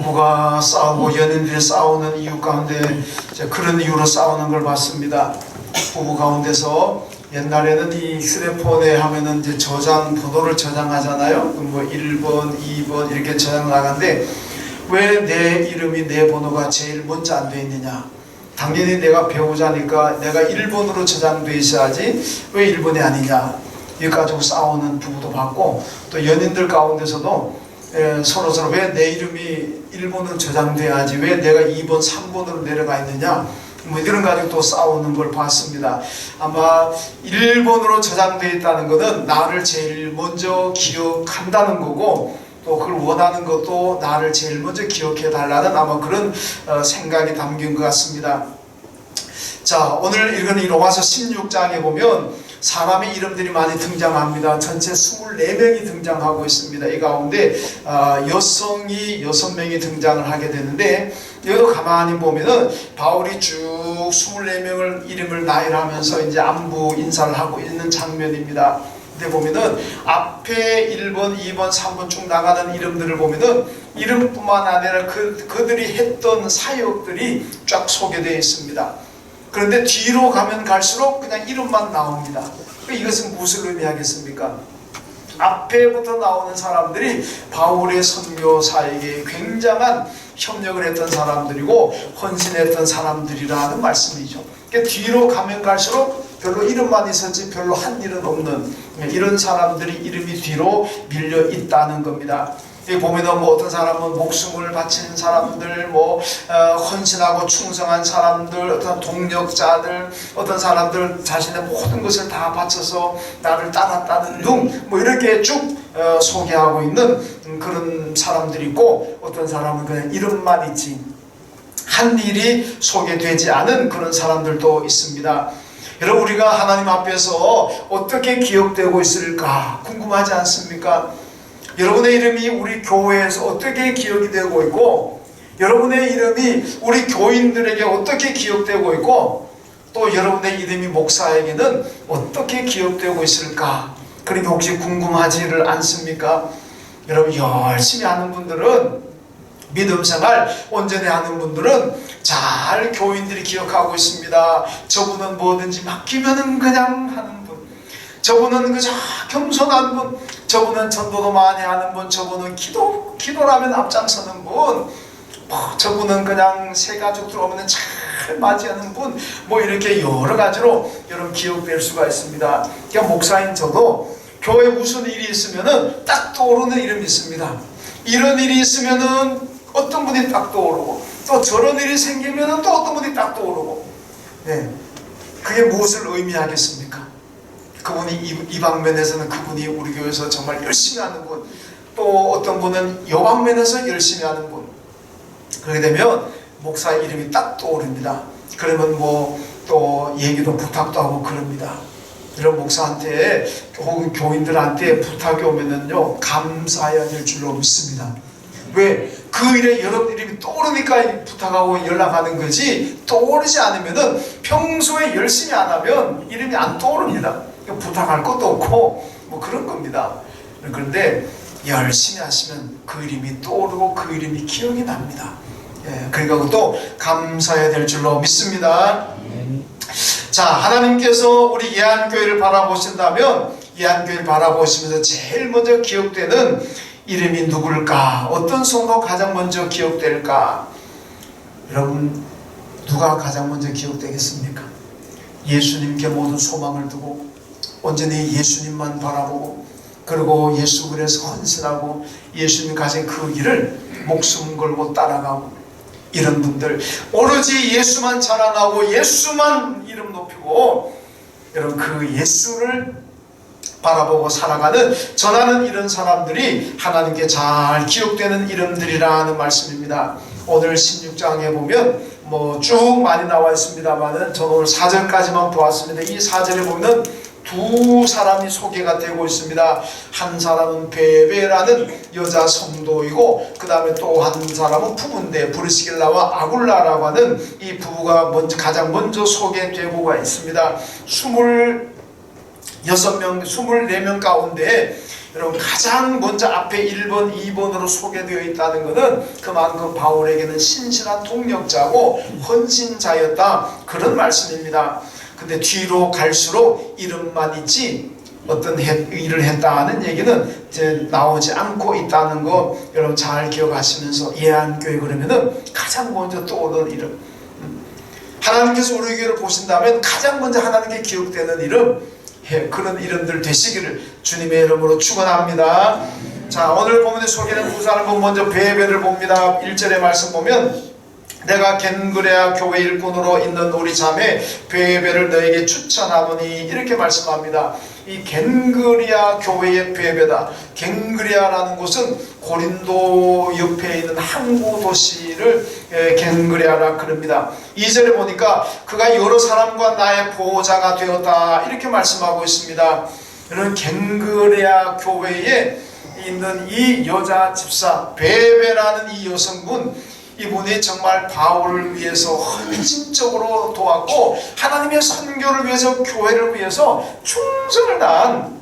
부부가 싸우고 연인들이 싸우는 이유 가운데 그런 이유로 싸우는 걸 봤습니다. 부부 가운데서 옛날에는 이 휴대폰에 하면은 이제 번호를 저장하잖아요. 뭐 1번, 2번 이렇게 저장 나가는데 왜 내 이름이 내 번호가 제일 먼저 안 돼 있느냐? 당연히 내가 배우자니까 내가 1번으로 저장돼 있어야지 왜 1번이 아니냐? 이거 가지고 싸우는 부부도 봤고, 또 연인들 가운데서도 서로 왜 내 이름이 1번으로 저장돼야지 왜 내가 2번, 3번으로 내려가 있느냐? 뭐 이런 가지고 또 싸우는 걸 봤습니다. 아마 1번으로 저장되어 있다는 것은 나를 제일 먼저 기억한다는 거고, 또 그걸 원하는 것도 나를 제일 먼저 기억해 달라는 아마 그런 생각이 담긴 것 같습니다. 자, 오늘 읽은 이 로마서 16장에 보면 사람의 이름들이 많이 등장합니다. 전체 24명이 등장하고 있습니다. 이 가운데 여성이 6명이 등장을 하게 되는데, 여기도 가만히 보면은 바울이 쭉 24명을 이름을 나열하면서 이제 안부 인사를 하고 있는 장면입니다. 근데 보면은 앞에 1번, 2번, 3번 쭉 나가는 이름들을 보면은 이름뿐만 아니라 그들이 했던 사역들이 쫙 소개되어 있습니다. 그런데 뒤로 가면 갈수록 그냥 이름만 나옵니다. 이것은 무엇을 의미하겠습니까? 앞에부터 나오는 사람들이 바울의 선교사에게 굉장한 협력을 했던 사람들이고 헌신했던 사람들이라는 말씀이죠. 그러니까 뒤로 가면 갈수록 별로 이름만 있었지 별로 한 일은 없는 이런 사람들이 이름이 뒤로 밀려 있다는 겁니다. 여기 보면은 뭐 어떤 사람은 목숨을 바친 사람들, 헌신하고 충성한 사람들, 어떤 동력자들, 어떤 사람들 자신의 모든 것을 다 바쳐서 나를 따랐다는 등 뭐 이렇게 쭉 소개하고 있는 그런 사람들이 있고, 어떤 사람은 그냥 이름만 있지 한 일이 소개되지 않은 그런 사람들도 있습니다. 여러분, 우리가 하나님 앞에서 어떻게 기억되고 있을까 궁금하지 않습니까? 여러분의 이름이 우리 교회에서 어떻게 기억이 되고 있고, 여러분의 이름이 우리 교인들에게 어떻게 기억되고 있고, 또 여러분의 이름이 목사에게는 어떻게 기억되고 있을까? 그러니까 혹시 궁금하지를 않습니까? 여러분, 열심히 하는 분들은, 믿음생활 온전히 하는 분들은 잘 교인들이 기억하고 있습니다. 저분은 뭐든지 맡기면은 그냥 하는 분, 저분은 그저 겸손한 분, 저분은 전도도 많이 하는 분, 저분은 기도라면 앞장서는 분, 저분은 그냥 새 가족 들어오면 잘 맞이하는 분, 뭐 이렇게 여러 가지로 여러분 기억될 수가 있습니다. 그러니까 목사인 저도 교회 무슨 일이 있으면은 딱 떠오르는 이름이 있습니다. 이런 일이 있으면은 어떤 분이 딱 떠오르고, 또 저런 일이 생기면은 또 어떤 분이 딱 떠오르고, 그게 무엇을 의미하겠습니까? 그분이 이 방면에서는 그분이 우리 교회에서 정말 열심히 하는 분, 또 어떤 분은 이 방면에서 열심히 하는 분. 그렇게 되면 목사의 이름이 딱 떠오릅니다. 그러면 뭐 또 얘기도 부탁도 하고 그럽니다. 이런 목사한테 혹은 교인들한테 부탁이 오면은요, 감사해야 될 줄로 믿습니다. 왜? 그 일에 여러분 이름이 떠오르니까 부탁하고 연락하는 거지, 떠오르지 않으면은 평소에 열심히 안 하면 이름이 안 떠오릅니다. 부탁할 것도 없고 뭐 그런 겁니다. 그런데 열심히 하시면 그 이름이 떠오르고 그 이름이 기억이 납니다. 그러니까 또 감사해야 될 줄로 믿습니다. 자, 하나님께서 우리 예한교회를 바라보신다면 예한교회를 바라보시면서 제일 먼저 기억되는 이름이 누굴까? 어떤 성도 가장 먼저 기억될까? 여러분, 누가 가장 먼저 기억되겠습니까? 예수님께 모든 소망을 두고 온전히 예수님만 바라보고, 그리고 예수 그래서 헌신하고 예수님 가신 그 길을 목숨 걸고 따라가고, 이런 분들, 오로지 예수만 자랑하고 예수만 이름 높이고, 여러분 그 예수를 바라보고 살아가는, 전하는 이런 사람들이 하나님께 잘 기억되는 이름들이라는 말씀입니다. 오늘 16장에 보면 뭐 쭉 많이 나와 있습니다만은 저는 오늘 4절까지만 보았습니다. 이 4절에 보면 두 사람이 소개가 되고 있습니다. 한 사람은 베베라는 여자 성도이고, 그 다음에 또 한 사람은 부부인데 브리스길라와 아굴라라고 하는 이 부부가 가장 먼저 소개되고가 있습니다. 24명 가운데 여러분 가장 먼저 앞에 1번, 2번으로 소개되어 있다는 것은 그만큼 바울에게는 신실한 동력자고 헌신자였다, 그런 말씀입니다. 근데 뒤로 갈수록 이름만 있지 어떤 일을 했다 하는 얘기는 이제 나오지 않고 있다는 거 여러분 잘 기억하시면서, 예안교회 그러면은 가장 먼저 떠오르는 이름, 하나님께서 우리 교회를 보신다면 가장 먼저 하나님께 기억되는 이름, 그런 이름들 되시기를 주님의 이름으로 축원합니다. 자, 오늘 본문에 소개된 두 사람은 먼저 베베를 봅니다. 1절의 말씀 보면 내가 겐그레아 교회 일꾼으로 있는 우리 자매 베베를 너에게 추천하노니, 이렇게 말씀합니다. 이 겐그리아 교회의 베베다. 겐그리아라는 곳은 고린도 옆에 있는 항구 도시를 겐그리아라 그럽니다. 2절에 보니까 그가 여러 사람과 나의 보호자가 되었다, 이렇게 말씀하고 있습니다. 여러분 겐그리아 교회에 있는 이 여자 집사 베베라는 이 여성분, 이분이 정말 바울을 위해서 헌신적으로 도왔고 하나님의 선교를 위해서, 교회를 위해서 충성을 다한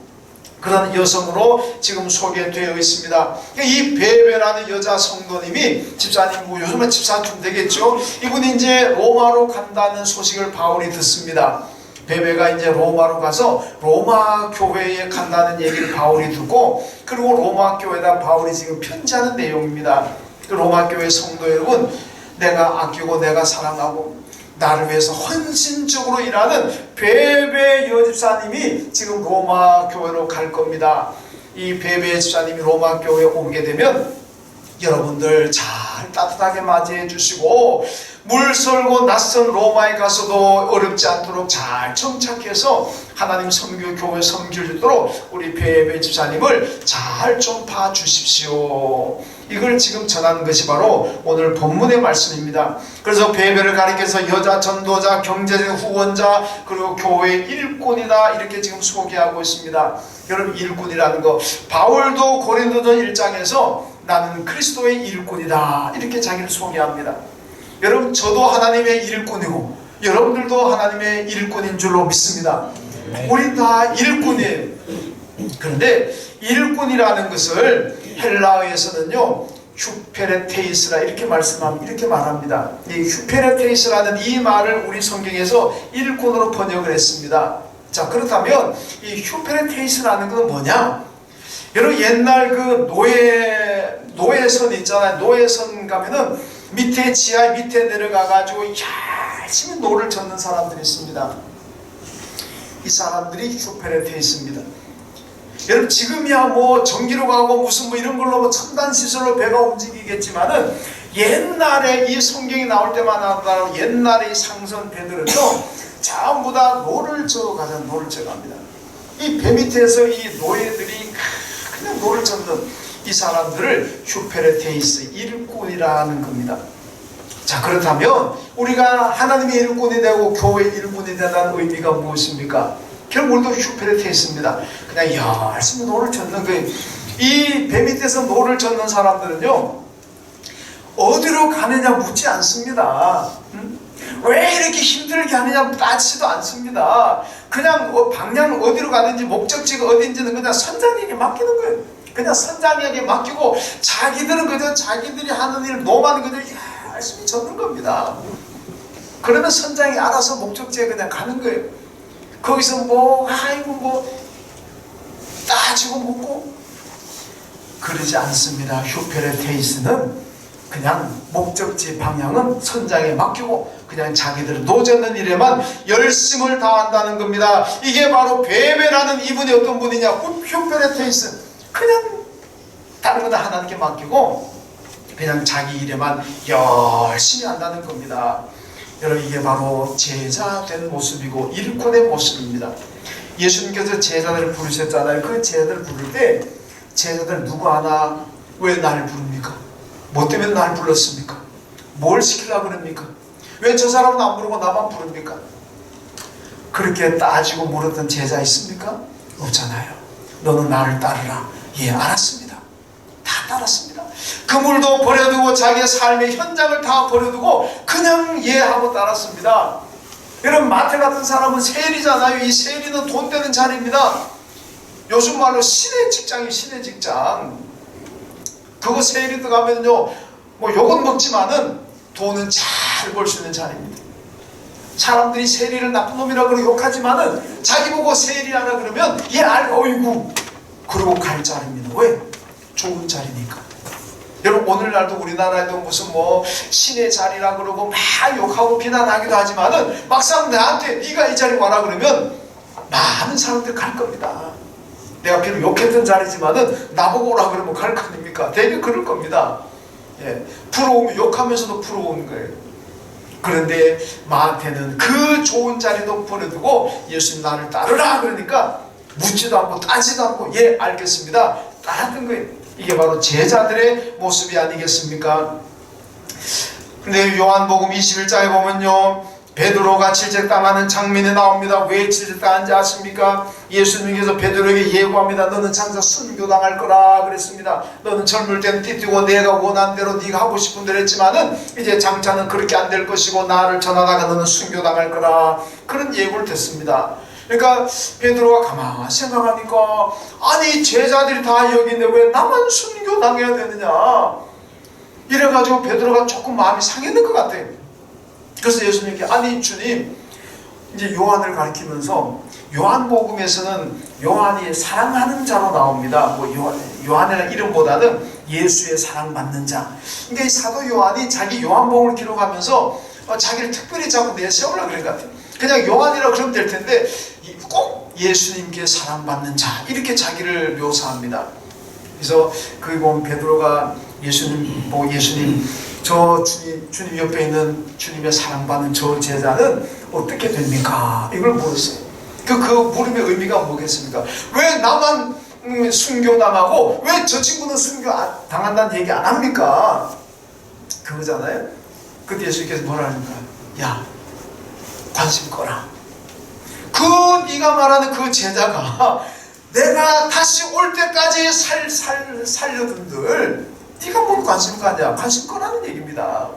그런 여성으로 지금 소개되어 있습니다. 이 베베라는 여자 성도님이, 집사님, 뭐 요즘은 집사님 되겠죠. 이분이 이제 로마로 간다는 소식을 바울이 듣습니다. 베베가 이제 로마로 가서 로마 교회에 간다는 얘기를 바울이 듣고, 그리고 로마 교회에다 바울이 지금 편지하는 내용입니다. 로마 교회 성도 여러분, 내가 아끼고 내가 사랑하고 나를 위해서 헌신적으로 일하는 베베 여집사님이 지금 로마 교회로 갈 겁니다. 이 베베 집사님이 로마 교회에 오게 되면 여러분들 잘 따뜻하게 맞이해 주시고, 물설고 낯선 로마에 가서도 어렵지 않도록 잘 정착해서 하나님 선교 교회 섬길 수 있도록 우리 베베 집사님을 잘 좀 봐주십시오. 이걸 지금 전하는 것이 바로 오늘 본문의 말씀입니다. 그래서 베베를 가리켜서 여자 전도자, 경제적 후원자, 그리고 교회 일꾼이다, 이렇게 지금 소개하고 있습니다. 여러분 일꾼이라는 거, 바울도 고린도전 1장에서 나는 그리스도의 일꾼이다, 이렇게 자기를 소개합니다. 여러분 저도 하나님의 일꾼이고 여러분들도 하나님의 일꾼인 줄로 믿습니다. 우리 다 일꾼이에요. 그런데 일꾼이라는 것을 헬라어에서는요 휴페레테이스라 이렇게 말합니다. 이 휴페레테이스라는 이 말을 우리 성경에서 일꾼으로 번역을 했습니다. 자, 그렇다면 이 휴페레테이스라는 건 뭐냐? 여러분 옛날 그 노예선 있잖아요. 노예선 가면은 밑에 지하 밑에 내려가가지고 열심히 노를 젓는 사람들이 있습니다. 이 사람들이 휴페레테이스입니다. 여러분 지금이야 뭐 전기로 가고 무슨 뭐 이런 걸로 뭐 첨단 시설로 배가 움직이겠지만은, 옛날에 이 성경이 나올 때마다 옛날에 이 상선 배들은요 전부 다 노를 져갑니다. 이 배 밑에서 이 노예들이 그냥 노를 젓는 이 사람들을 휴페레테이스, 일꾼이라는 겁니다. 자, 그렇다면 우리가 하나님의 일꾼이 되고 교회 일꾼이 된다는 의미가 무엇입니까? 결국 우리도 휴페레테이스입니다. 그냥 열심히 노를 젓는 거예요. 이 배 밑에서 노를 젓는 사람들은요 어디로 가느냐 묻지 않습니다. 왜 이렇게 힘들게 하느냐 따지지도 않습니다. 그냥 방향 어디로 가든지 목적지가 어딘지는 그냥 선장에게 맡기는 거예요. 그냥 선장에게 맡기고 자기들은 그저 자기들이 하는 일 노만 그저 열심히 젓는 겁니다. 그러면 선장이 알아서 목적지에 그냥 가는 거예요. 거기서 뭐 따지고 묻고 그러지 않습니다. 휴페레테이스는 그냥 목적지 방향은 선장에 맡기고 그냥 자기들 노젓는 일에만 열심을 다한다는 겁니다. 이게 바로 베베라는 이분이 어떤 분이냐? 휴페레테이스, 그냥 다른 건 다 하나님께 맡기고 그냥 자기 일에만 열심히 한다는 겁니다. 여러분 이게 바로 제자 된 모습이고 일꾼의 모습입니다. 예수님께서 제자들을 부르셨잖아요. 그 제자들 부를 때 제자들 누구 하나 왜 날 부릅니까? 뭐 때문에 날 불렀습니까? 뭘 시키려고 그럽니까? 왜 저 사람은 안 부르고 나만 부릅니까? 그렇게 따지고 물었던 제자 있습니까? 없잖아요. 너는 나를 따르라. 예, 알았습니다. 다 따랐습니다. 그물도 버려두고 자기의 삶의 현장을 다 버려두고 그냥 예하고 따랐습니다. 여러분 마태 같은 사람은 세리잖아요. 이 세리는 돈 되는 자리입니다. 요즘 말로 신의 직장이 신의 직장. 그거 세일이 들어가면요, 뭐 욕은 먹지만은 돈은 잘 벌 수 있는 자리입니다. 사람들이 세리를 나쁜 놈이라 그러고 욕하지만은 자기 보고 세리 하라 그러면 얘 어이구 그러고 갈 자리입니다. 왜? 좋은 자리니까. 여러분 오늘날도 우리나라에도 무슨 뭐 신의 자리라 그러고 막 욕하고 비난하기도 하지만은 막상 나한테 네가 이 자리 와라 그러면 많은 사람들 갈 겁니다. 내가 비록 욕했던 자리지만은 나보고 오라 그러면 갈 거 아닙니까? 되게 그럴 겁니다. 예, 부러우면 욕하면서도 부러운 거예요. 그런데 마한테는 그 좋은 자리도 버려두고 예수님 나를 따르라 그러니까 묻지도 않고 따지도 않고 예 알겠습니다 따랐던 거예요. 이게 바로 제자들의 모습이 아니겠습니까? 근데 요한복음 21장에 보면요, 베드로가 질책당하는 장면이 나옵니다. 왜 질책당한지 아십니까? 예수님께서 베드로에게 예고합니다. 너는 장차 순교당할 거라 그랬습니다. 너는 젊을 때는 띠뛰고 내가 원한 대로 네가 하고 싶은 대로 했지만은 이제 장차는 그렇게 안 될 것이고 나를 전하다가 너는 순교당할 거라, 그런 예고를 듣습니다. 그러니까 베드로가 가만히 생각하니까 아니 제자들이 다 여기 있는데 왜 나만 순교당해야 되느냐, 이래가지고 베드로가 조금 마음이 상했는 것 같아요. 그래서 예수님께 아니 주님, 이제 요한을 가리키면서 요한복음에서는 요한이 사랑하는 자로 나옵니다. 뭐 요한이라는 이름보다는 예수의 사랑받는 자. 그러니까 이 사도 요한이 자기 요한복음을 기록하면서 자기를 특별히 자꾸 내세우려고 그런 것 같아요. 그냥 요한이라고 그러면 될 텐데 꼭 예수님께 사랑받는 자 이렇게 자기를 묘사합니다. 그래서 거기 보면 베드로가 예수님 저 주님 옆에 있는 주님의 사랑받는 저 제자는 어떻게 됩니까? 이걸 물었어요. 그 물음의 의미가 뭐겠습니까? 왜 나만 순교당하고 왜 저 친구는 순교 당한다는 얘기 안 합니까? 그거잖아요. 그때 예수님께서 뭐라 합니까? 야, 관심 꺼라. 그 네가 말하는 그 제자가 내가 다시 올 때까지 살려둔들 네가 뭘 관심 가냐? 관심 꺼라는 얘기입니다.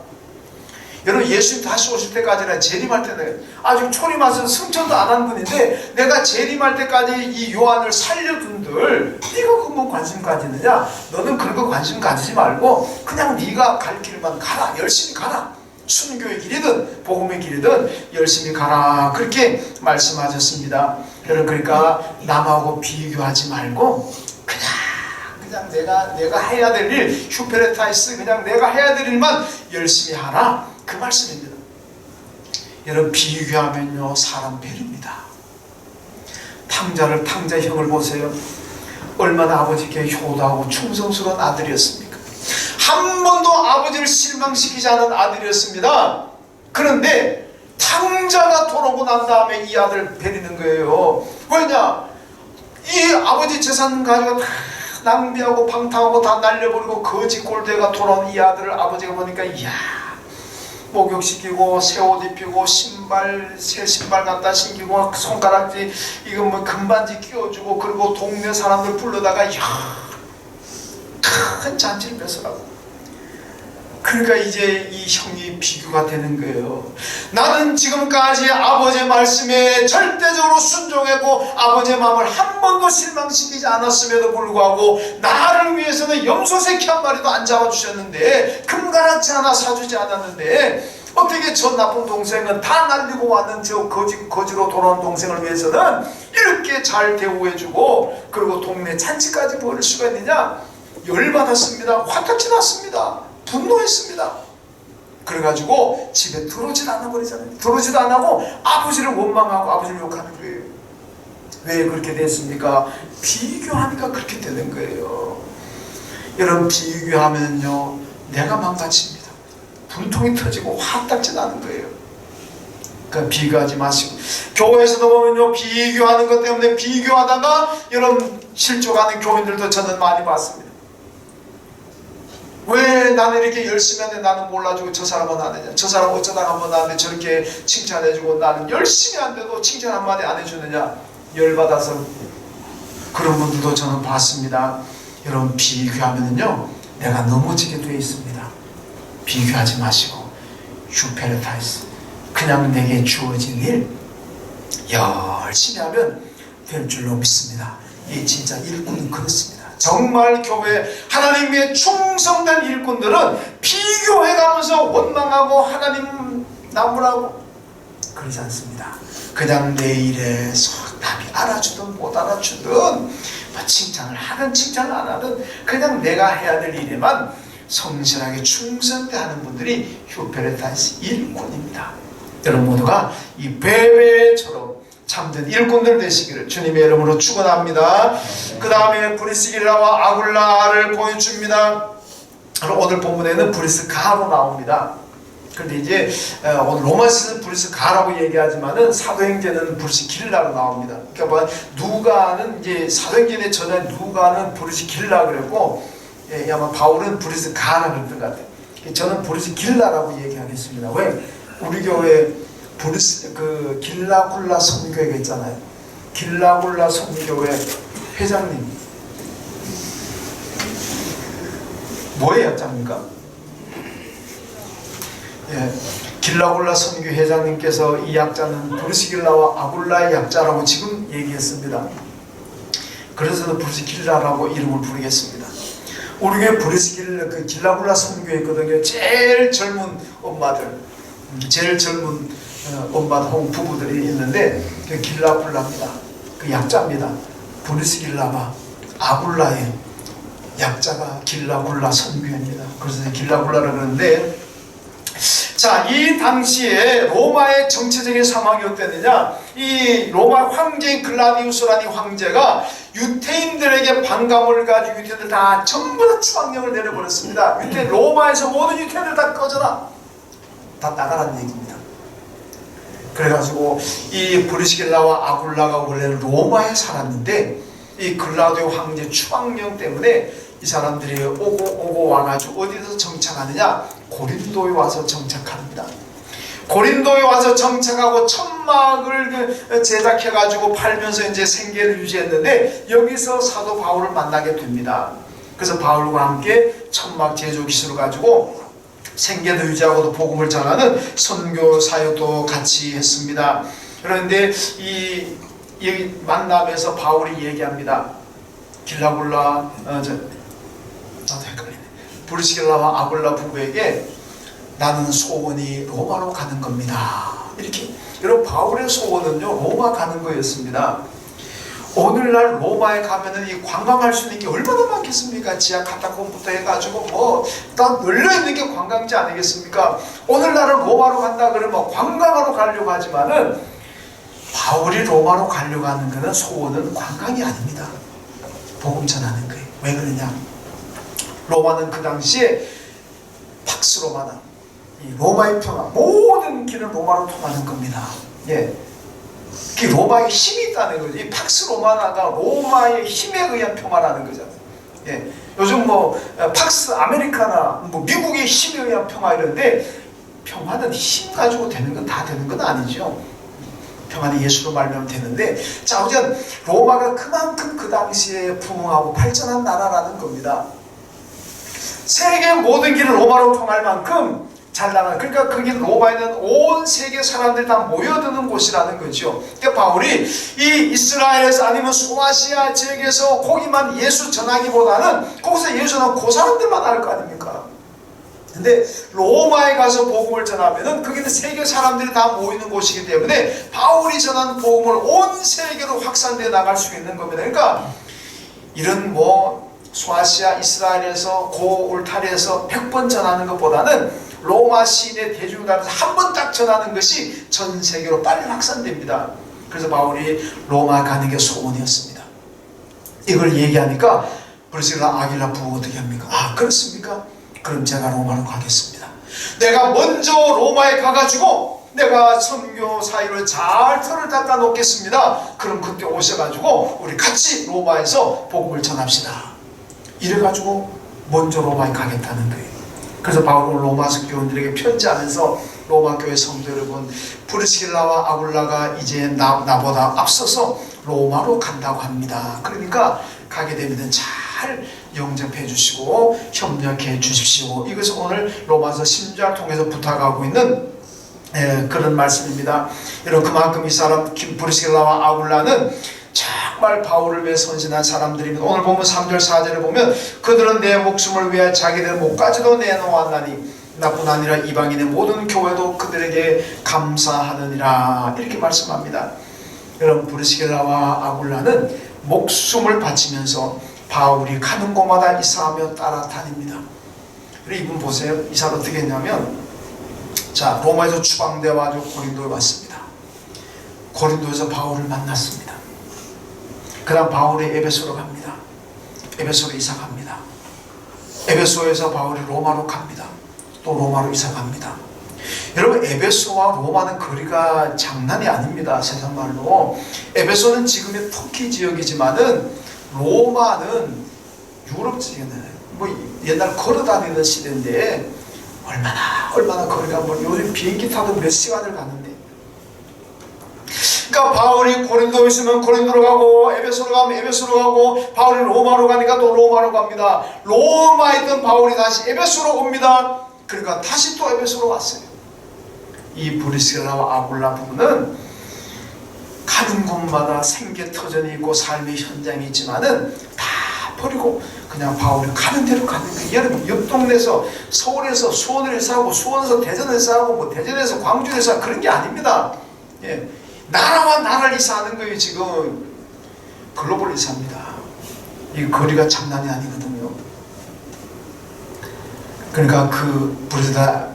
여러분 예수님 다시 오실 때까지는 재림할 때는 아직 초림하셔서 승천도 안 한 분인데 내가 재림할 때까지 이 요한을 살려둔들 네가 그뭐 관심 가지느냐? 너는 그런 거 관심 가지지 말고 그냥 네가 갈 길만 가라. 열심히 가라. 순교의 길이든 복음의 길이든 열심히 가라. 그렇게 말씀하셨습니다. 여러분 그러니까 남하고 비교하지 말고 그냥 내가 해야 될 일, 휴페레타이스 그냥 내가 해야 될 일만 열심히 하라. 그 말씀입니다. 여러분 비교하면요 사람 배립니다. 탕자형을 보세요. 얼마나 아버지께 효도하고 충성스러운 아들이었습니까? 한 번도 아버지를 실망시키지 않은 아들이었습니다. 그런데 탕자가 돌아오고 난 다음에 이 아들을 베리는 거예요. 왜냐? 이 아버지 재산 가지고 다 낭비하고 방탕하고 다 날려버리고 거지 꼴대가 돌아온 이 아들을 아버지가 보니까 이야, 목욕시키고 새 옷 입히고 새 신발 갖다 신기고 손가락지 이거 뭐 금반지 끼워주고 그리고 동네 사람들 불러다가 이야 큰 잔치를 뺏으라고. 그러니까 이제 이 형이 비교가 되는 거예요. 나는 지금까지 아버지의 말씀에 절대적으로 순종하고 아버지의 마음을 한 번도 실망시키지 않았음에도 불구하고 나를 위해서는 염소새끼 한 마리도 안 잡아주셨는데 금가락지 하나 사주지 않았는데 어떻게 저 나쁜 동생은 다 날리고 왔는 저 거지로 돌아온 동생을 위해서는 이렇게 잘 대우해주고 그리고 동네 잔치까지 벌일 수가 있느냐? 열받았습니다. 화딱지 났습니다. 분노했습니다. 그래가지고 집에 들어오지도 않아 버리잖아요. 들어오지도 안 하고 아버지를 원망하고 아버지를 욕하는 거예요. 왜 그렇게 됐습니까? 비교하니까 그렇게 되는 거예요. 여러분 비교하면요 내가 망가집니다. 분통이 터지고 화딱지 나는 거예요. 그러니까 비교하지 마시고 교회에서도 보면요 비교하는 것 때문에 비교하다가 여러분 실족하는 교인들도 저는 많이 봤습니다. 왜 나는 이렇게 열심히 하는데 나는 몰라주고 저 사람은 안 해냐? 저 사람 어쩌다가 한번 나한테 저렇게 칭찬해주고 나는 열심히 하는데도 칭찬 한마디 안 해주느냐? 열받아서 그런 분들도 저는 봤습니다. 여러분 비교하면요 내가 넘어지게 되어 있습니다. 비교하지 마시고 휴페르타이스 그냥 내게 주어진 일 열심히 하면 될 줄로 믿습니다. 이 진짜 일꾼은 그렇습니다. 정말 교회 하나님의 충성된 일꾼들은 비교해가면서 원망하고 하나님 나무라고 그러지 않습니다. 그냥 내 일에 남이 알아주든 못 알아주든 뭐 칭찬을 하든 칭찬을 안 하든 그냥 내가 해야 될 일에만 성실하게 충성하는 분들이 휴페레타스 일꾼입니다. 여러분 모두가 이 베베처럼 참된 일꾼들 되시기를 주님의 이름으로 축원합니다. 그 다음에 브리스길라와 아굴라를 보여줍니다. 오늘 본문에는 브리스가로 나옵니다. 그런데 이제 오늘 로마서는 브리스가라고 얘기하지만은 사도행전은 브리스길라로 나옵니다. 그러니까 뭐 누가는 이제 사도행전의 전에 누가는 브리스길라 그랬고 아마 바울은 브리스가라 그랬던 것 같아요. 저는 브리스길라라고 얘기하겠습니다. 왜? 우리 교회 그 길라굴라 선교회가 있잖아요. 길라굴라 선교회 회장님 뭐의 약자입니까? 예, 길라굴라 선교 회장님께서 이 약자는 브리스길라와 아굴라의 약자라고 지금 얘기했습니다. 그래서 브리스길라라고 이름을 부르겠습니다. 우리 교회 그 길라굴라 선교회 있거든요. 제일 젊은 엄마들, 제일 젊은 엄마들 혹은 부부들이 있는데 그 길라굴라입니다. 그 약자입니다. 브리스길라와 아굴라의 약자가 길라굴라 선교회입니다. 그래서 길라굴라라고 그러는데, 자, 이 당시에 로마의 정치적인 상황이 어땠느냐? 이 로마 황제인 글라디우스라는 황제가 유태인들에게 반감을 가지고 유태인들 다 전부 다 추방령을 내려버렸습니다. 로마에서 모든 유태인들 다 꺼져라, 다 나가라는 얘기입니다. 그래가지고 이 브리스길라와 아굴라가 원래는 로마에 살았는데 이 글라디오 황제 추방령 때문에 이 사람들이 오고 와가지고 어디서 정착하느냐? 고린도에 와서 정착합니다. 고린도에 와서 정착하고 천막을 제작해가지고 팔면서 이제 생계를 유지했는데 여기서 사도 바울을 만나게 됩니다. 그래서 바울과 함께 천막 제조 기술을 가지고 생계도 유지하고도 복음을 전하는 선교 사역도 같이 했습니다. 그런데 이 만남에서 바울이 얘기합니다. 길라굴라 나도 헷갈리네. 브리스길라와 아굴라 부부에게 나는 소원이 로마로 가는 겁니다. 이렇게. 여러분 바울의 소원은요 로마 가는 거였습니다. 오늘날 로마에 가면은 이 관광할 수 있는 게 얼마나 많겠습니까? 지하 카타콤부터 해가지고 뭐 다 널려 있는 게 관광지 아니겠습니까? 오늘날은 로마로 간다 그러면 관광하러 가려고 하지만은 바울이 로마로 가려고 하는 것은 소원은 관광이 아닙니다. 복음 전하는 거예요. 왜 그러냐? 로마는 그 당시에 팍스 로마다. 이 로마의 평화, 모든 길은 로마로 통하는 겁니다. 예. 그 로마의 힘이 있다는 거죠. 이 팍스 로마나가 로마의 힘에 의한 평화라는 거잖아요. 예. 요즘 뭐 팍스 아메리카나 뭐 미국의 힘에 의한 평화 이런데 평화는 힘 가지고 되는 건 다 되는 건 아니죠. 평화는 예수로 말미암아 되는데, 자, 어쨌든 로마가 그만큼 그 당시에 부흥하고 발전한 나라라는 겁니다. 세계 모든 길을 로마로 통할 만큼 잘 나가는, 그러니까 그게 로마에는 온 세계 사람들이 다 모여드는 곳이라는 거죠. 그러니까 바울이 이 이스라엘에서 아니면 소아시아 지역에서 거기만 예수 전하기보다는 거기서 예수 전하고 그 사람들만 알 거 아닙니까? 근데 로마에 가서 복음을 전하면은 거기는 세계 사람들이 다 모이는 곳이기 때문에 바울이 전하는 복음을 온 세계로 확산되어 나갈 수 있는 겁니다. 그러니까 이런 뭐 소아시아 이스라엘에서 고 울타리에서 100번 전하는 것보다는 로마 시인의 대중가에서 한 번 딱 전하는 것이 전 세계로 빨리 확산됩니다. 그래서 바울이 로마 가는 게 소원이었습니다. 이걸 얘기하니까 브리스길라 아길라 부부 어떻게 합니까? 아, 그렇습니까? 그럼 제가 로마로 가겠습니다. 내가 먼저 로마에 가가지고 내가 선교 사역을 잘 털을 닦아 놓겠습니다. 그럼 그때 오셔가지고 우리 같이 로마에서 복음을 전합시다. 이래가지고 먼저 로마에 가겠다는 거예요. 그래서 바울은 로마서 교인들에게 편지하면서 로마 교회 성도 여러분, 브리스길라와 아굴라가 이제 나보다 앞서서 로마로 간다고 합니다. 그러니까 가게 되면 잘 영접해 주시고 협력해 주십시오. 이것은 오늘 로마서 10장 통해서 부탁하고 있는 그런 말씀입니다. 여러분, 그만큼 이 사람 브리스길라와 아굴라는 정말 바울을 위해 헌신한 사람들입니다. 오늘 보면 3절 4절에 보면 그들은 내 목숨을 위하여 자기들 목까지도 내놓았나니 나뿐 아니라 이방인의 모든 교회도 그들에게 감사하느니라, 이렇게 말씀합니다. 여러분, 브리스길라와 아굴라는 목숨을 바치면서 바울이 가는 곳마다 이사하며 따라다닙니다. 그리고 이분 보세요. 이사를 어떻게 했냐면, 자, 로마에서 추방되어 가지고 고린도에 왔습니다. 고린도에서 바울을 만났습니다. 그 다음 바울이 에베소로 갑니다. 에베소로 이사 갑니다. 에베소에서 바울이 로마로 갑니다. 또 로마로 이사 갑니다. 여러분, 에베소와 로마는 거리가 장난이 아닙니다. 세상말로. 에베소는 지금의 터키 지역이지만은 로마는 유럽 지역이잖아요. 뭐 옛날 걸어다니는 시대인데 얼마나 거리가, 뭐 요즘 비행기 타도 몇 시간을 가는데. 그러니까 바울이 고린도에 있으면 고린도로 가고, 에베소로 가면 에베소로 가고, 바울이 로마로 가니까 또 로마로 갑니다. 로마에 있던 바울이 다시 에베소로 옵니다. 그러니까 다시 또 에베소로 왔어요. 이 브리스길라와 아굴라 부부는 가는 곳마다 생계터전이 있고 삶의 현장이 있지만은 다 버리고 그냥 바울이 가는 대로 가는 거예요. 여러분, 옆 동네에서, 서울에서 수원에서 하고, 수원에서 대전에서 하고, 뭐 대전에서 광주에서 하고, 그런 게 아닙니다. 예. 나라와 나라를 이사하는 거예요. 지금 글로벌 이사입니다. 이 거리가 장난이 아니거든요. 그러니까 그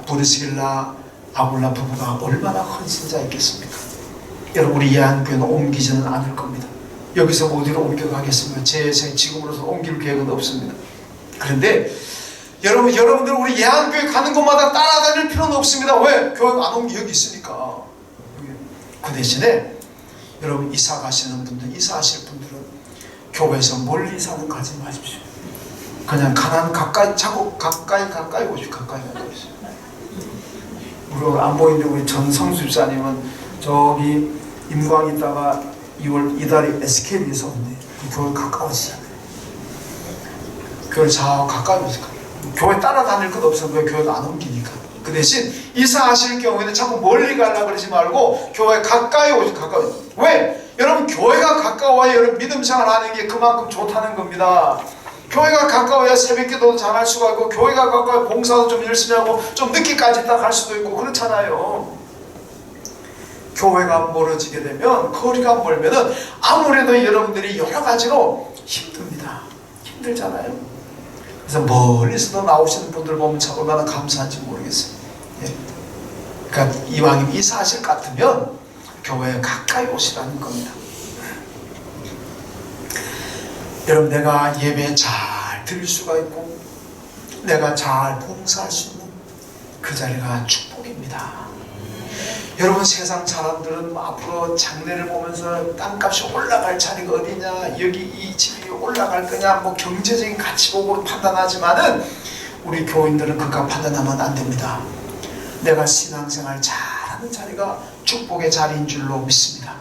브리스길라 아굴라 부부가 얼마나 헌신자였겠습니까? 여러분, 우리 예한교회는 옮기지는 않을 겁니다. 여기서 어디로 옮겨가겠습니까? 제 지금으로서 옮길 계획은 없습니다. 그런데 여러분들 우리 예한교회 가는 곳마다 따라다닐 필요는 없습니다. 왜? 교회가 안 옮기 여기 있으니까. 그 대신에 여러분, 이사 가시는 분들, 이사하실 분들은 교회에서 멀리 이사는 가지 마십시오. 그냥 가난 가까이 자꾸 가까이 오십시오. 가까이 오십시오. 우리 안 보이는데 우리 전성수 집사님은 저기 임광 있다가 이달에 SKB에서 온대. 교회 가까워지잖아요. 교회 자 가까이 오세요. 교회 따라다닐 것 없어서 왜 교회가 안 옮기니까. 그 대신 이사하실 경우에는 자꾸 멀리 가려고 그러지 말고 교회 가까이 오세요. 가까이. 왜? 여러분, 교회가 가까워야 여러분 믿음 생활하는 게 그만큼 좋다는 겁니다. 교회가 가까워야 새벽기도도 잘할 수가 있고, 교회가 가까워야 봉사도 좀 열심히 하고 좀 늦게까지 딱 할 수도 있고 그렇잖아요. 교회가 멀어지게 되면, 거리가 멀면은 아무래도 여러분들이 여러 가지로 힘듭니다. 힘들잖아요. 그래서 멀리서도 나오시는 분들 보면 참 얼마나 감사한지 모르겠어요. 예. 그러니까 이왕이면 이사하실 것 같으면 교회에 가까이 오시라는 겁니다. 여러분, 내가 예배 잘 드릴 수가 있고 내가 잘 봉사할 수 있는 그 자리가 축복입니다. 여러분, 세상 사람들은 앞으로 장래를 보면서 땅값이 올라갈 자리가 어디냐, 여기 이 집이 올라갈 거냐, 뭐 경제적인 가치 보고 판단하지만은 우리 교인들은 그가 판단하면 안 됩니다. 내가 신앙생활 잘하는 자리가 축복의 자리인 줄로 믿습니다.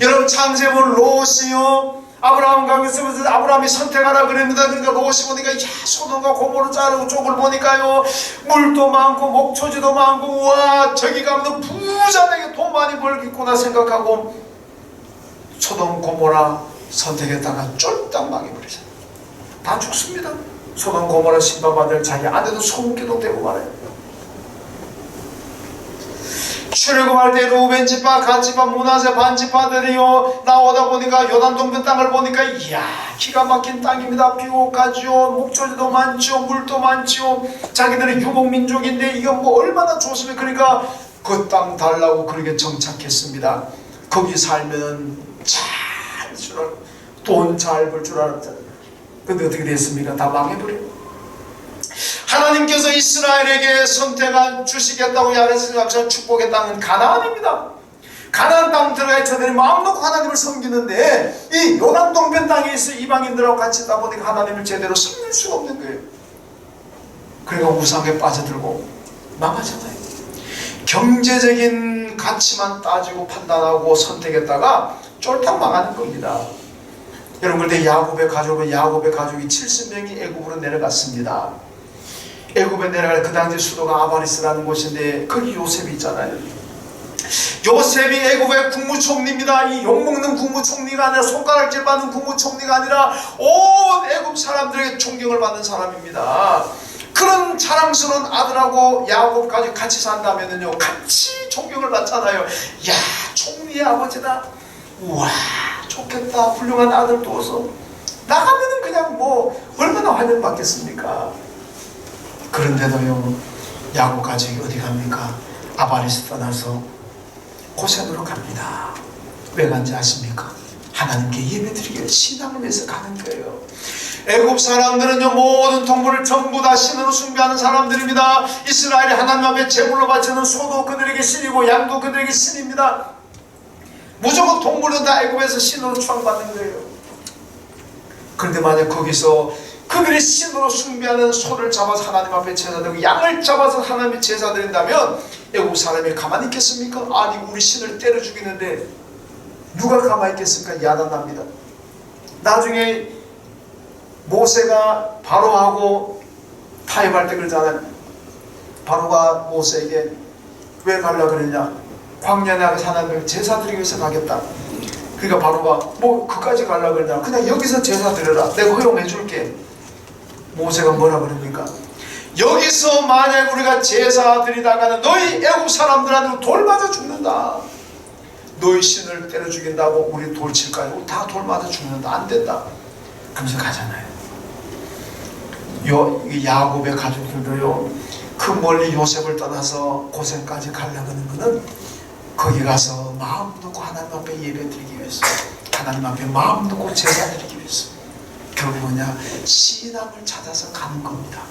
여러분, 창세문 롯이요, 아브라함 강에서 아브라함이 선택하라 그럽니다. 그러니까 롯이 보니까, 야, 소돔과 고모르 자르고 쪽을 보니까요, 물도 많고 목초지도 많고, 우와, 저기 가면 부자되게 돈 많이 벌겠구나 생각하고 소돔 고모라 선택했다가 쫄딱 망해버리잖아요. 다 죽습니다. 소돔 고모라 심판받을 자기 아내도 소금기도 되고 말아요. 출애굽할 때 루벤 지파, 갓 지파, 므낫세 반 지파들이요 나오다 보니까 요단 동편 땅을 보니까, 이야, 기가 막힌 땅입니다. 비옥하지요, 목초지도 많지요, 물도 많지요. 자기들은 유목민족인데 이건 뭐 얼마나 좋습니까? 그러니까 그 땅 달라고 그렇게 정착했습니다. 거기 살면은 돈 잘 벌 줄 알았잖아요. 근데 어떻게 됐습니까? 다 망해버려요. 하나님께서 이스라엘에게 선택한 주시겠다고 약속하신 축복의 땅은 가나안입니다. 가나안 땅 들어가야 저들이 마음 놓고 하나님을 섬기는데, 이 요단 동편 땅에 있어 이방인들하고 같이 있다 보니까 하나님을 제대로 섬길 수가 없는 거예요. 그러니까 우상에 빠져들고 망하잖아요. 경제적인 가치만 따지고 판단하고 선택했다가 쫄딱 망하는 겁니다. 여러분, 그런데 야곱의 가족이 70명이 애굽으로 내려갔습니다. 애굽에 내려갈 그 당시 수도가 아바리스라는 곳인데 거기 요셉이 있잖아요. 요셉이 애굽의 국무총리입니다. 이 욕먹는 국무총리가 아니라 손가락질 받는 국무총리가 아니라 온 애굽 사람들에게 존경을 받는 사람입니다. 그런 자랑스러운 아들하고 야곱까지 같이 산다면요 같이 존경을 받잖아요. 야, 총리의 아버지다. 우와, 좋겠다. 훌륭한 아들 둬서 나가면은 그냥 뭐 얼마나 환영받겠습니까? 그런데도요 야곱까지 어디 갑니까? 아바리스 떠나서 고센으로 갑니다. 왜 간지 아십니까? 하나님께 예배드리기 위해 신앙을 위해서 가는 거예요. 애굽 사람들은요 모든 동물을 전부 다 신으로 숭배하는 사람들입니다. 이스라엘이 하나님 앞에 제물로 바치는 소도 그들에게 신이고 양도 그들에게 신입니다. 무조건 동물은 다 애굽에서 신으로 추앙받는 거예요. 그런데 만약 거기서 그들이 신으로 숭배하는 소를 잡아서 하나님 앞에 제사드리고 양을 잡아서 하나님께 제사드린다면 애굽 사람이 가만히 있겠습니까? 아니 우리 신을 때려 죽이는데 누가 가만히 있겠습니까? 야단납니다. 나중에 모세가 바로하고 타협할 때 그러잖아요. 바로가 모세에게 왜 가려고 그러냐? 광야에 나가서 하나님께 제사드리기 위해서 가겠다. 그러니까 바로가 뭐 그까지 가려고 그러냐? 그냥 여기서 제사드려라. 내가 허용해 줄게. 모세가 뭐라 그럽니까? 여기서 만약 우리가 제사 드리다가는 너희 애국 사람들한테 돌 맞아 죽는다. 너희 신을 때려 죽인다고 우리 돌 칠까요? 다 돌 맞아 죽는다. 안 된다. 그러면서 가잖아요. 야곱의 가족들도요 그 멀리 요셉을 떠나서 고센까지 가려고 하는 것은 거기 가서 마음 놓고 하나님 앞에 예배 드리기 위해서, 하나님 앞에 마음 놓고 제사 드리기 위해서, 결국 뭐냐? 신앙을 찾아서 가는 겁니다.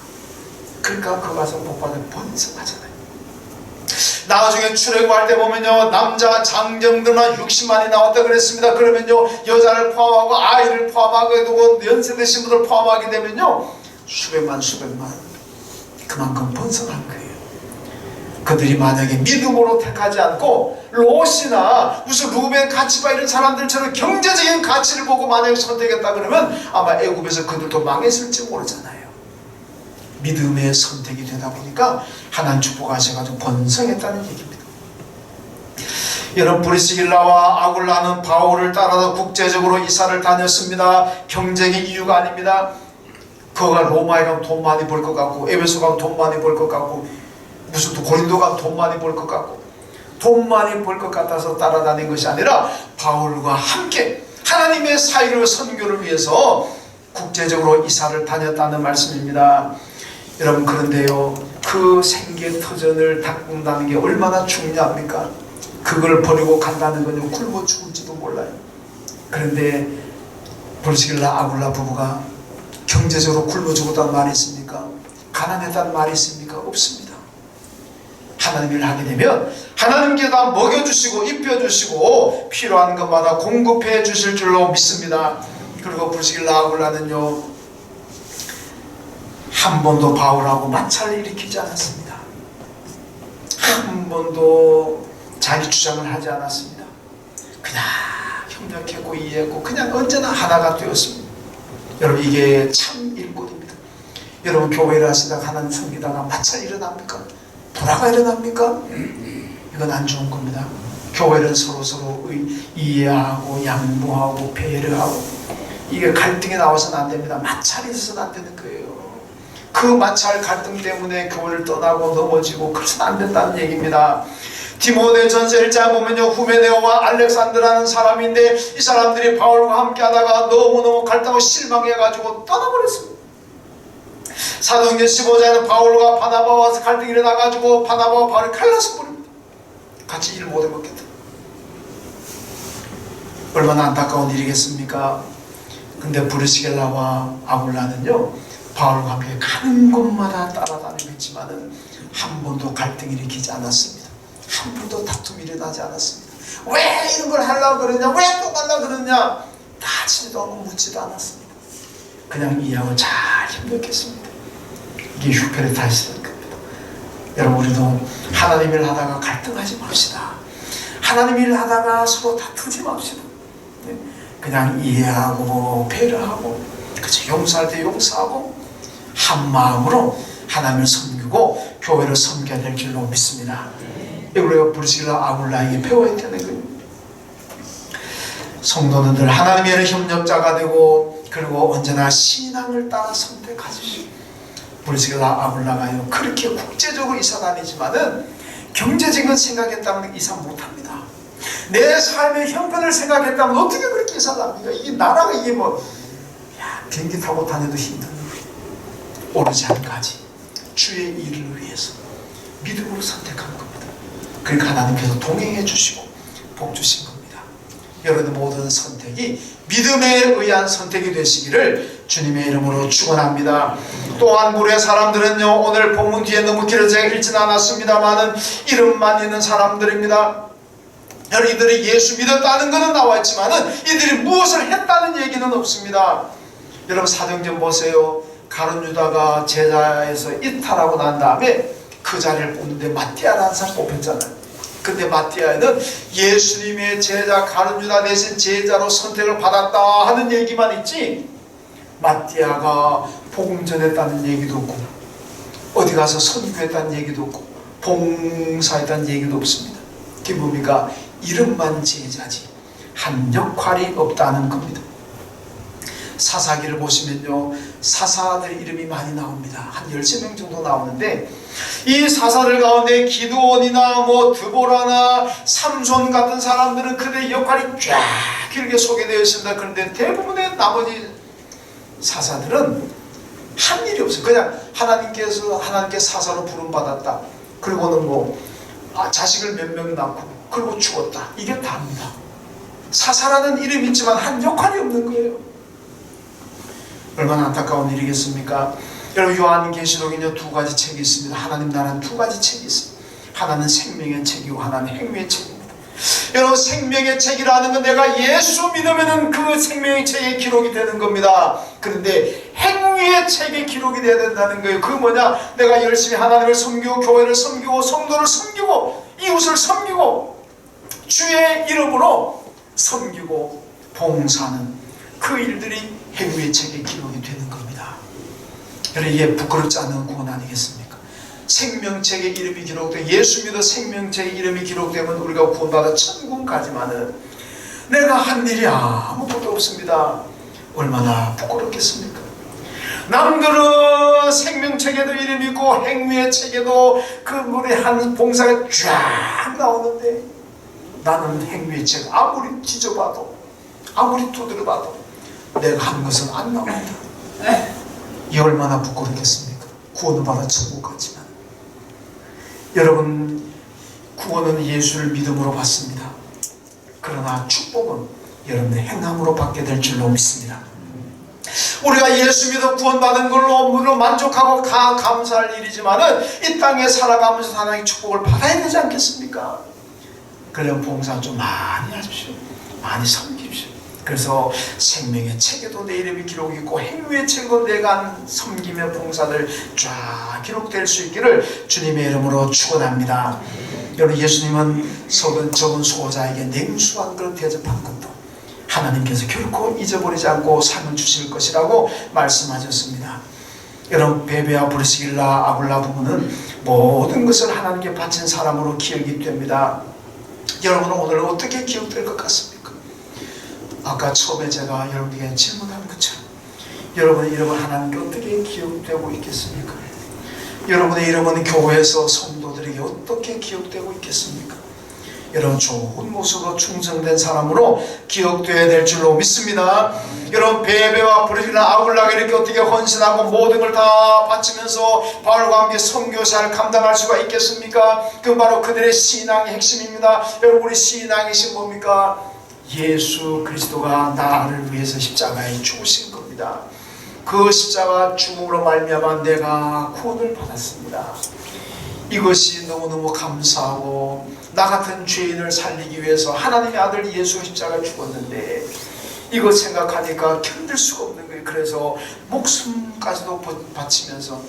그러니까 그 가서 못 받을 번성하잖아요. 나중에 출애굽할 때 보면요 남자 장정들만 60만이 나왔다 그랬습니다. 그러면요 여자를 포함하고 아이를 포함하고 연세 드신 분들 포함하게 되면요 수백만 그만큼 번성한 거예요. 그들이 만약에 믿음으로 택하지 않고 롯이나 무슨 루벤 가치바 이런 사람들처럼 경제적인 가치를 보고 만약에 선택했다 그러면 아마 애굽에서 그들도 망했을지 모르잖아요. 믿음의 선택이 되다 보니까 하나님 축복하셔가지고 번성했다는 얘기입니다. 여러분 브리스길라와 아굴라는 바울을 따라서 국제적으로 이사를 다녔습니다. 경쟁의 이유가 아닙니다. 그가 로마에 가면 돈 많이 벌 것 같고 에베소 가면 돈 많이 벌 것 같고 무슨 또 고린도 가면 돈 많이 벌 것 같고 돈 많이 벌 것 같아서 따라다닌 것이 아니라 바울과 함께 하나님의 사역을 선교를 위해서 국제적으로 이사를 다녔다는 말씀입니다. 여러분 그런데요 그 생계터전을 닦는다는 게 얼마나 중요합니까? 그걸 버리고 간다는 건요 굶어 죽을지도 몰라요. 그런데 브리스길라 아굴라 부부가 경제적으로 굶어 죽었다는 말이 있습니까? 가난했다는 말이 있습니까? 없습니다. 하나님 일을 하게 되면 하나님께 다 먹여주시고 입혀주시고 필요한 것마다 공급해 주실 줄로 믿습니다. 그리고 브리스길라 아굴라는요 한 번도 바울하고 마찰을 일으키지 않았습니다. 한 번도 자기 주장을 하지 않았습니다. 그냥 협력했고 이해했고 그냥 언제나 하나가 되었습니다. 여러분 이게 참 일꾼입니다. 여러분 교회를 하시다가 하나님 섬기다가 마찰 일어납니까? 불화가 일어납니까? 이건 안 좋은 겁니다. 교회는 서로 이해하고 양보하고 배려하고 이게 갈등이 나와서는 안 됩니다. 마찰이 있어서는 안 되는 거예요. 그 마찰 갈등 때문에 교회를 떠나고 넘어지고 그래서는 안 된다는 얘기입니다. 디모데전서 1장 보면요 후메네오와 알렉산드라는 사람인데 이 사람들이 바울과 함께 하다가 너무너무 갈등하고 실망해가지고 떠나버렸습니다. 사도행전 15장에는 바울과 바나바와 갈등이 일어나가지고 바나바와 바울이 갈라서 버립니다. 같이 일 못해먹겠다. 얼마나 안타까운 일이겠습니까? 근데 브리스길라와 아굴라는요 바울과 함께 가는 곳마다 따라다니고 있지만은 한 번도 갈등을 일으키지 않았습니다. 한 번도 다툼이 일어나지 않았습니다. 왜 이런 걸 하려고 그러냐? 왜 또 가려고 그러냐? 따지지도 않고 묻지도 않았습니다. 그냥 이해하고 잘 협력했습니다. 이게 휴페르타시라는 겁니다. 여러분 우리도 하나님 일 하다가 갈등하지 맙시다. 하나님 일 하다가 서로 다투지 맙시다. 그냥 이해하고 배려하고 그치 용서할 때 용서하고 한 마음으로 하나님을 섬기고 교회를 섬겨야 될 줄로 믿습니다. 우리가 브리스길라 아굴라에게 배워야 되는 거예요. 성도는 늘 하나님의 협력자가 되고 그리고 언제나 신앙을 따라 선택하십시오. 브리스길라 아굴라가요 그렇게 국제적으로 이사 다니지만은 경제적인 생각했다면 이사 못합니다. 내 삶의 형편을 생각했다면 어떻게 그렇게 이사 답니까? 이게 나라가 이게 비행기 타고 다녀도 힘든 거예요. 오로지 한 가지 주의 일을 위해서 믿음으로 선택한 겁니다. 그러니까 하나님께서 동행해 주시고 복 주신 겁니다. 여러분의 모든 선택이 믿음에 의한 선택이 되시기를 주님의 이름으로 축원합니다. 또한 우리의 사람들은요 오늘 본문 뒤에 너무 길어서 제가 읽지는 않았습니다만은 이름만 있는 사람들입니다. 여러분 이들이 예수 믿었다는 것은 나와있지만은 이들이 무엇을 했다는 얘기는 없습니다. 여러분 사도행전 보세요. 가룟 유다가 제자에서 이탈하고 난 다음에 그 자리를 뽑는데 마띠아라는 사람 뽑혔잖아요. 근데 마띠아는 예수님의 제자 가룟 유다 대신 제자로 선택을 받았다 하는 얘기만 있지 마띠아가 복음 전했다는 얘기도 없고 어디 가서 선교했다는 얘기도 없고 봉사했다는 얘기도 없습니다. 그게 뭡니까? 이름만 제자지 한 역할이 없다는 겁니다. 사사기를 보시면요 사사들 이름이 많이 나옵니다. 한 13명 정도 나오는데 이 사사들 가운데 기드온이나 드보라나 삼손 같은 사람들은 그들의 역할이 쫙 길게 소개되어 있습니다. 그런데 대부분의 나머지 사사들은 한 일이 없어요. 그냥 하나님께 사사로 부름받았다. 그리고는 자식을 몇 명 낳고 그리고 죽었다. 이게 다입니다. 사사라는 이름이 있지만 한 역할이 없는 거예요. 얼마나 안타까운 일이겠습니까? 여러분 요한계시록에는 두 가지 책이 있습니다. 하나님 나라는 두 가지 책이 있습니다. 하나는 생명의 책이고 하나는 행위의 책입니다. 여러분 생명의 책이라는 건 내가 예수 믿으면 그 생명의 책에 기록이 되는 겁니다. 그런데 행위의 책에 기록이 돼야 된다는 거예요. 그게 뭐냐? 내가 열심히 하나님을 섬기고 교회를 섬기고 성도를 섬기고 이웃을 섬기고 주의 이름으로 섬기고 봉사하는 그 일들이 행위의 책에 기록이 되는 겁니다. 여러분 이게 부끄럽지 않은 구원 아니겠습니까? 생명책에 이름이 기록돼 예수 믿어 생명책에 이름이 기록되면 우리가 구원받아 천국 가지만은 내가 한 일이 아무것도 없습니다. 얼마나 부끄럽겠습니까? 남들은 생명책에도 이름이 있고 행위의 책에도 그 물의 한 봉사가 쫙 나오는데 나는 행위의 책 아무리 뒤져봐도 아무리 두드려봐도 내가 한 것은 안 나옵니다. 이 얼마나 부끄럽겠습니까? 구원을 받아 천국 갔지만 여러분 구원은 예수를 믿음으로 받습니다. 그러나 축복은 여러분의 행함으로 받게 될 줄로 믿습니다. 우리가 예수 믿어 구원받은 걸로 물론 만족하고 감사할 일이지만은 이 땅에 살아가면서 하나님의 축복을 받아야 되지 않겠습니까? 그러면 봉사 좀 많이 하십시오. 많이 섬기십시오. 그래서 생명의 책에도 내 이름이 기록이 있고 행위의 책에도 내가 한 섬김의 봉사들 쫙 기록될 수 있기를 주님의 이름으로 축원합니다. 여러분 예수님은 적은 소자에게 냉수한 걸 대접한 것도 하나님께서 결코 잊어버리지 않고 상을 주실 것이라고 말씀하셨습니다. 여러분 베베와 브리스길라 아굴라 부부는 모든 것을 하나님께 바친 사람으로 기억이 됩니다. 여러분은 오늘 어떻게 기억될 것 같습니까? 아까 처음에 제가 여러분에게 질문한 것처럼 여러분의 이름은 하나님께 어떻게 기억되고 있겠습니까? 여러분의 이름은 교회에서 성도들에게 어떻게 기억되고 있겠습니까? 여러분 좋은 모습으로 충성된 사람으로 기억되어야 될 줄로 믿습니다. 여러분 베베와 브리스길라 아굴라가 이렇게 어떻게 헌신하고 모든 걸 다 바치면서 바울과 함께 선교사를 감당할 수가 있겠습니까? 그 바로 그들의 신앙의 핵심입니다. 여러분 우리 신앙의 핵심 뭡니까? 예수 그리스도가 나를 위해서 십자가에 죽으신 겁니다. 그 십자가 죽음으로 말미암아 내가 구원을 받았습니다. 이것이 너무너무 감사하고 나 같은 죄인을 살리기 위해서 하나님의 아들 예수 십자가에 죽었는데 이거 생각하니까 견딜 수가 없는 거예요. 그래서 목숨까지도 바치면서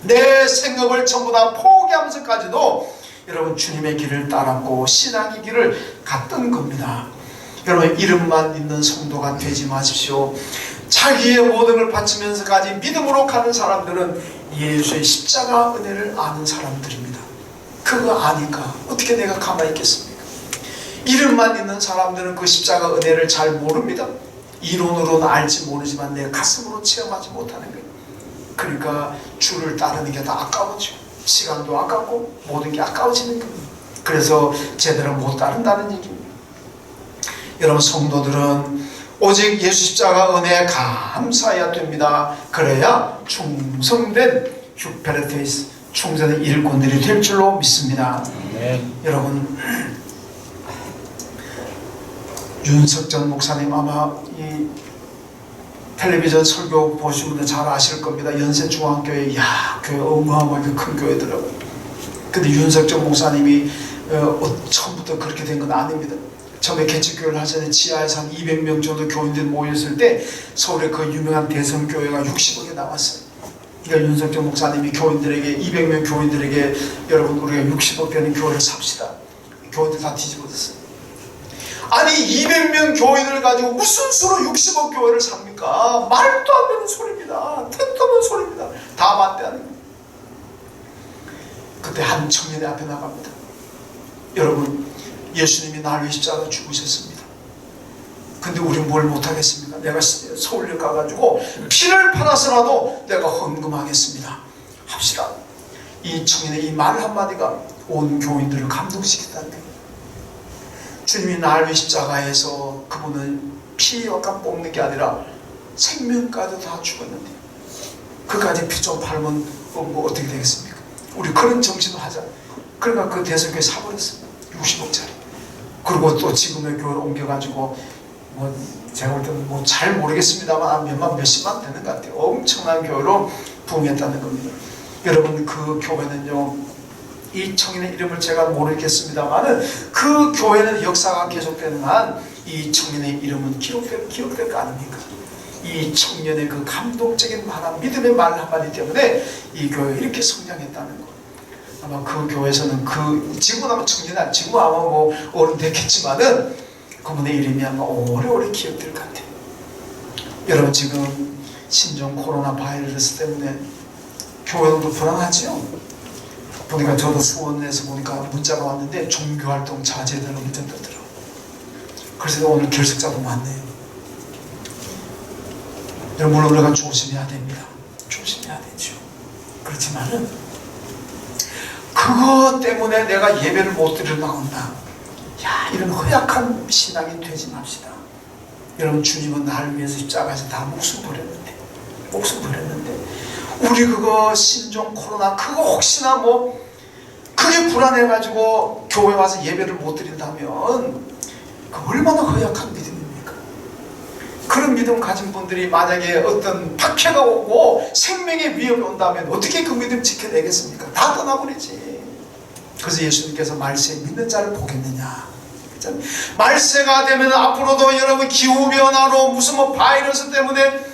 내 생업을 전부 다 포기하면서까지도 여러분 주님의 길을 따랐고 신앙의 길을 갔던 겁니다. 여러분 이름만 있는 성도가 되지 마십시오. 자기의 모든 걸 바치면서까지 믿음으로 가는 사람들은 예수의 십자가 은혜를 아는 사람들입니다. 그거 아니까 어떻게 내가 가만히 있겠습니까? 이름만 있는 사람들은 그 십자가 은혜를 잘 모릅니다. 이론으로는 알지 모르지만 내 가슴으로 체험하지 못하는 거예요. 그러니까 주를 따르는 게 다 아까워지고 시간도 아깝고 모든 게 아까워지는 겁니다. 그래서 제대로 못 따른다는 얘기입니다. 여러분, 성도들은 오직 예수 십자가 은혜에 감사해야 됩니다. 그래야 충성된 휴페르테이스, 충성된 일꾼들이 될 줄로 믿습니다. 여러분, 윤석전 목사님 아마 이 텔레비전 설교 보신 분들 잘 아실 겁니다. 연세중앙교회, 교회 어마어마하게 큰 교회더라고요. 근데 윤석전 목사님이 처음부터 그렇게 된 건 아닙니다. 처음에 개척교회를 하전에 지하에서 한 200명 정도 교인들이 모였을 때 서울에 그 유명한 대성교회가 60억에 나왔어요. 그러니까 윤석전 목사님이 교인들에게, 200명 교인들에게, 여러분 우리가 60억 되는 교회를 삽시다. 교인들 다 뒤집어졌어요. 아니 200명 교인을 가지고 무슨 수로 60억 교회를 삽니까? 말도 안 되는 소리입니다. 택도 없는 소리입니다. 다 반대하는 거예요. 그때 한 청년이 앞에 나갑니다. 여러분, 예수님이 나를 위해 십자가 죽으셨습니다. 근데 우리는 뭘 못하겠습니까? 내가 서울역 가가지고 피를 팔아서라도 내가 헌금하겠습니다. 합시다. 이 청년의 이 말 한마디가 온 교인들을 감동시켰다는 거예요. 주님이 나를 위해 십자가에서 그분은 피와 감 뽑는 게 아니라 생명까지 다 죽었는데 그까지 피 좀 팔면 뭐 어떻게 되겠습니까? 우리 그런 정신을 하자. 그러니까 그 대성교회 사버렸어요. 60억짜리. 그리고 또 지금의 교회를 옮겨가지고 뭐 제가 볼 때는 뭐 잘 모르겠습니다만 몇십만 되는 것 같아요. 엄청난 교회로 부흥했다는 겁니다. 여러분, 그 교회는요, 이 청년의 이름을 제가 모르겠습니다만은 그 교회는 역사가 계속되는 한 이 청년의 이름은 기록될 거 아닙니까? 이 청년의 그 감동적인 말, 믿음의 말 한마디 때문에 이 교회가 이렇게 성장했다는 거. 아마 그 교회에서는 지금은 아마 청년이 아니고 지금은 아마 뭐 어른 됐겠지만은 그분의 이름이 아마 오래오래 기억될 것 같아요. 여러분, 지금 신종 코로나 바이러스 때문에 교회도 불안하지요. 보니까 저도 수원에서 보니까 문자가 왔는데 종교활동 자제되는 문자 뜨더라고요. 그래서 오늘 결석자도 많네요. 여러분, 우리가 조심해야 됩니다. 조심해야 되죠. 그렇지만은 그것 때문에 내가 예배를 못 드리러 나온다. 이런 허약한 신앙이 되지 맙시다. 여러분, 주님은 나를 위해서 십자가에서 다 목숨 버렸는데 우리 그거 신종 코로나 그거 혹시나 뭐 그게 불안해가지고 교회 와서 예배를 못 드린다면 그 얼마나 허약한 믿음입니까? 그런 믿음 가진 분들이 만약에 어떤 박해가 오고 생명의 위협이 온다면 어떻게 그 믿음 지켜내겠습니까? 다 떠나버리지. 그래서 예수님께서 말세에 믿는 자를 보겠느냐. 말세가 되면 앞으로도 여러분 기후변화로 무슨 뭐 바이러스 때문에,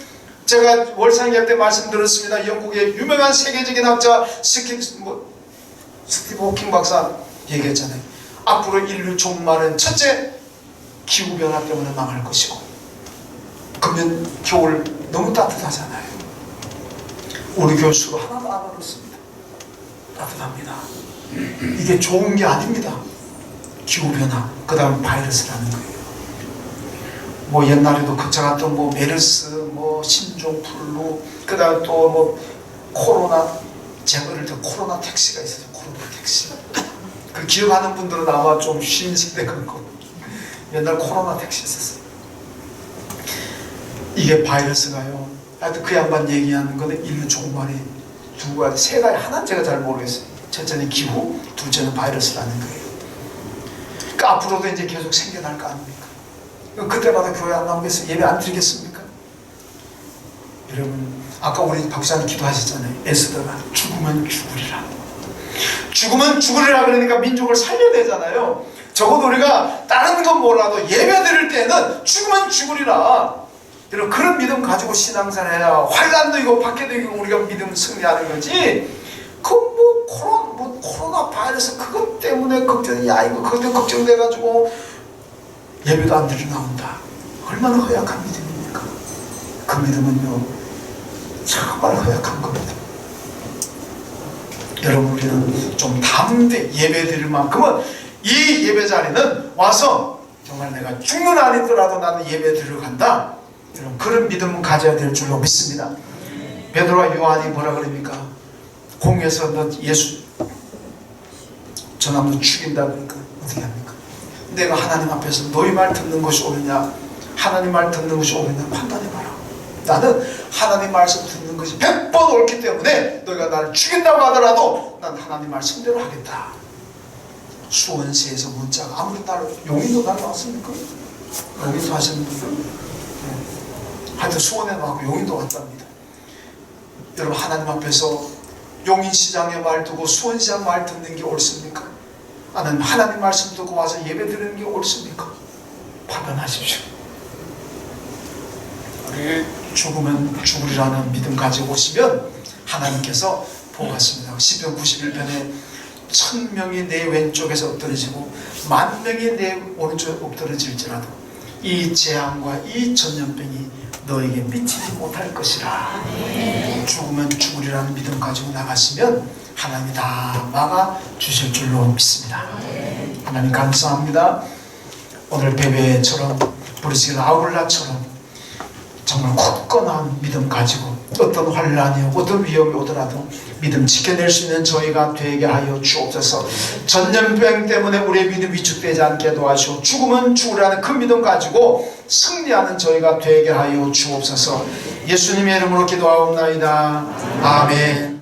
제가 월상회 때 말씀드렸습니다. 영국의 유명한 세계적인 학자 스티브 호킹 박사 얘기했잖아요. 앞으로 인류 종말은 첫째, 기후변화 때문에 망할 것이고, 그러면 겨울 너무 따뜻하잖아요. 우리 교수도 하나도 안 얼었습니다. 따뜻합니다. 이게 좋은 게 아닙니다. 기후변화, 그 다음 바이러스라는 거예요. 뭐 옛날에도 걱정했던 뭐 메르스, 뭐 신종플루, 그 다음 또 뭐 코로나, 제가 어릴 때 코로나 택시가 있었어요. 코로나 택시. 그 기억하는 분들은 아마 좀 쉰 세대 같고, 옛날 코로나 택시 있었어요. 이게 바이러스가요. 하여튼 그 양반 얘기하는 거는 인류 종말이 두 가지, 세 가지, 하나는 제가 잘 모르겠어요. 첫째는 기후, 둘째는 바이러스라는 거예요. 그러니까 앞으로도 이제 계속 생겨날 거 아닙니까? 그때마다 교회 안 나오겠어요? 예배 안 드리겠습니까? 여러분, 아까 우리 박사님 기도하셨잖아요. 에스더가 죽으면 죽으리라. 죽으면 죽으리라 그러니까 민족을 살려내잖아요. 적어도 우리가 다른 건 몰라도 예배 드릴 때는 죽으면 죽으리라. 여러분, 그런 믿음 가지고 신앙생활 해야 환란도 이고 박해도 이고 우리가 믿음 승리하는 거지. 코로나 바이러스 그것 때문에 걱정이, 이거 그것 때문에 걱정돼가지고 예배도 안 드리러 나온다. 얼마나 허약한 믿음입니까? 그 믿음은요, 정말 허약한 겁니다. 여러분 우리는 좀 담대 예배 드릴 만큼은 이 예배 자리는 와서 정말 내가 죽는 아니더라도 나는 예배 드리러 간다, 여러분 그런 믿음을 가져야 될 줄로 믿습니다. 베드로와 요한이 뭐라 그럽니까? 공에서 너 예수 저놈도 죽인다 그러니까 어떻게 합니까? 내가 하나님 앞에서 너희 말 듣는 것이 옳으냐 하나님 말 듣는 것이 옳으냐 판단해봐라. 나는 하나님 말씀 듣는 것이 100번 옳기 때문에 너희가 나를 죽인다고 하더라도 난 하나님 말씀대로 하겠다. 수원시에서 문자가 아무리 용인도 날라왔습니까? 용인도 하시는 분들, 하여튼 수원에 나가고 용인도 왔답니다. 여러분 하나님 앞에서 용인시장의 말 듣고 수원시장 말 듣는 게 옳습니까? 아니면 하나님 말씀 듣고 와서 예배 드리는 게 옳습니까? 판단하십시오. 우리 죽으면 죽으리라는 믿음 가지고 오시면 하나님께서 보호하십니다. 시편 91편에 1000명이 내 왼쪽에서 엎드러지고 10,000명이 내 오른쪽에 엎드러질지라도 이 재앙과 이 전염병이 너에게 미치지 못할 것이라. 죽으면 죽으리라는 믿음 가지고 나가시면 하나님이 다 막아 주실 줄로 믿습니다. 하나님 감사합니다. 오늘 베베처럼 브리스길 아울라처럼 정말 굳건한 믿음 가지고 어떤 환란이 어떤 위험이 오더라도 믿음 지켜낼 수 있는 저희가 되게 하여 주옵소서. 전염병 때문에 우리의 믿음 위축되지 않게 도와주시고 죽으면 죽으라는 그 믿음 가지고 승리하는 저희가 되게 하여 주옵소서. 예수님의 이름으로 기도하옵나이다. 아멘.